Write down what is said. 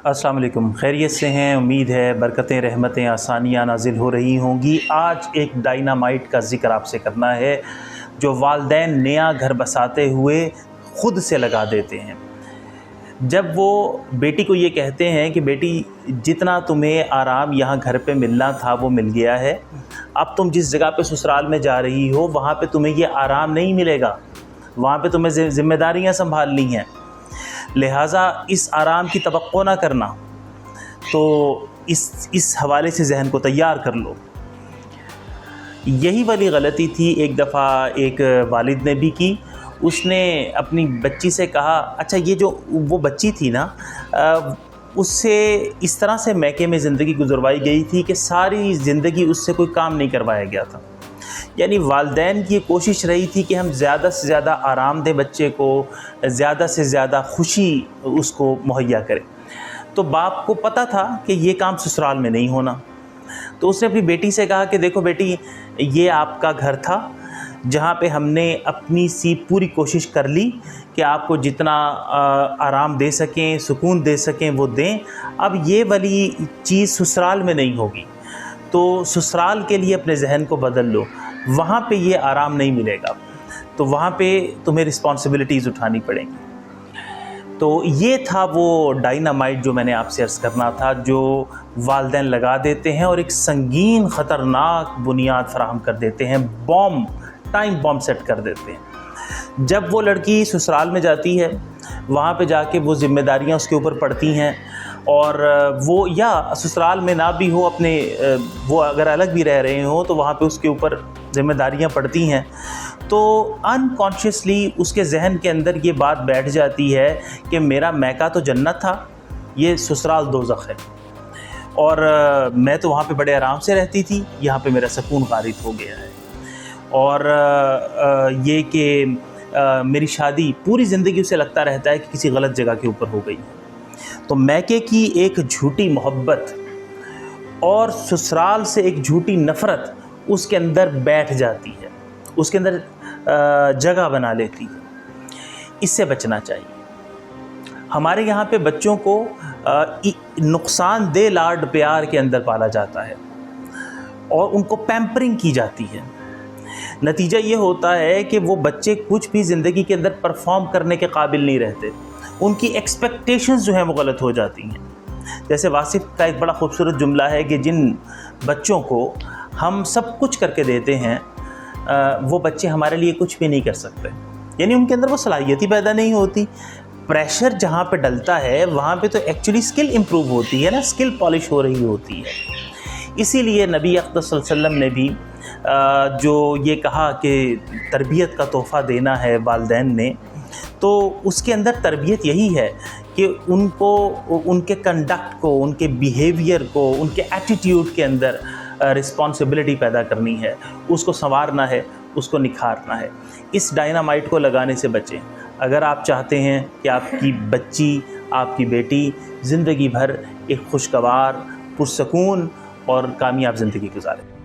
अस्सलाम वालेकुम, खैरियत से हैं। उम्मीद है बरकतें, रहमतें, आसानियाँ नाजिल हो रही होंगी। आज एक डायनामाइट का ज़िक्र आपसे करना है जो वालिदैन नया घर बसाते हुए ख़ुद से लगा देते हैं। जब वो बेटी को ये कहते हैं कि बेटी जितना तुम्हें आराम यहाँ घर पे मिलना था वो मिल गया है, अब तुम जिस जगह पे ससुराल में जा रही हो वहाँ पे तुम्हें ये आराम नहीं मिलेगा, वहाँ पे तुम्हें ज़िम्मेदारियाँ संभालनी हैं, लिहाजा इस आराम की तवक्को ना करना। तो इस हवाले से जहन को तैयार कर लो। यही वाली गलती थी एक दफ़ा एक वालिद ने भी की। उसने अपनी बच्ची से कहा, अच्छा ये जो वो बच्ची थी ना, उससे इस तरह से मैके में ज़िंदगी गुजरवाई गई थी कि सारी ज़िंदगी उससे कोई काम नहीं करवाया गया था। यानी वालिदैन की कोशिश रही थी कि हम ज़्यादा से ज़्यादा आराम दें बच्चे को, ज़्यादा से ज़्यादा खुशी उसको मुहैया करें। तो बाप को पता था कि ये काम ससुराल में नहीं होना, तो उसने अपनी बेटी से कहा कि देखो बेटी, ये आपका घर था जहाँ पे हमने अपनी सी पूरी कोशिश कर ली कि आपको जितना आराम दे सकें, सुकून दे सकें वो दें। अब ये वाली चीज़ ससुराल में नहीं होगी, तो ससुराल के लिए अपने जहन को बदल लो, वहाँ पे ये आराम नहीं मिलेगा, तो वहाँ पे तुम्हें रिस्पॉन्सिबिलिटीज़ उठानी पड़ेंगी। तो ये था वो डायनामाइट जो मैंने आपसे अर्ज़ करना था, जो वालिदैन लगा देते हैं और एक संगीन ख़तरनाक बुनियाद फराहम कर देते हैं, टाइम बॉम्ब सेट कर देते हैं। जब वो लड़की ससुराल में जाती है, वहाँ पे जाके वो ज़िम्मेदारियाँ उसके ऊपर पड़ती हैं, और वो या ससुराल में ना भी हो, अपने वो अगर अलग भी रह रहे हो तो वहाँ पे उसके ऊपर ज़िम्मेदारियाँ पड़ती हैं, तो अनकॉन्शियसली उसके जहन के अंदर ये बात बैठ जाती है कि मेरा मैका तो जन्नत था, ये ससुराल दोज़ख है, और मैं तो वहाँ पे बड़े आराम से रहती थी, यहाँ पे मेरा सुकून गारिब हो गया है। और ये कि मेरी शादी पूरी ज़िंदगी उसे लगता रहता है कि किसी गलत जगह के ऊपर हो गई। तो मैके की एक झूठी मोहब्बत और ससुराल से एक झूठी नफ़रत उसके अंदर बैठ जाती है, उसके अंदर जगह बना लेती है। इससे बचना चाहिए। हमारे यहाँ पे बच्चों को नुकसानदेह लाड प्यार के अंदर पाला जाता है और उनको पैम्परिंग की जाती है। नतीजा ये होता है कि वो बच्चे कुछ भी ज़िंदगी के अंदर परफॉर्म करने के काबिल नहीं रहते, उनकी एक्सपेक्टेशंस जो हैं वो गलत हो जाती हैं। जैसे वासिफ़ का एक बड़ा खूबसूरत जुमला है कि जिन बच्चों को हम सब कुछ करके देते हैं, वो बच्चे हमारे लिए कुछ भी नहीं कर सकते, यानी उनके अंदर वो सलाहियत ही पैदा नहीं होती। प्रेशर जहाँ पे डलता है वहाँ पे तो एक्चुअली स्किल इम्प्रूव होती है ना, स्किल पॉलिश हो रही होती है। इसीलिए नबी अक़दस सल्लल्लाहु अलैहि वसल्लम ने भी जो ये कहा कि तरबियत का तोहफ़ा देना है वालिदैन ने, तो उसके अंदर तरबियत यही है कि उनको, उनके कंडक्ट को, उनके बिहेवियर को, उनके एटीट्यूड के अंदर रिस्पॉन्सिबिलिटी पैदा करनी है, उसको संवारना है, उसको निखारना है। इस डायनामाइट को लगाने से बचें। अगर आप चाहते हैं कि आपकी बच्ची, आपकी बेटी ज़िंदगी भर एक खुशगवार, पुरसकून और कामयाब ज़िंदगी गुजारे।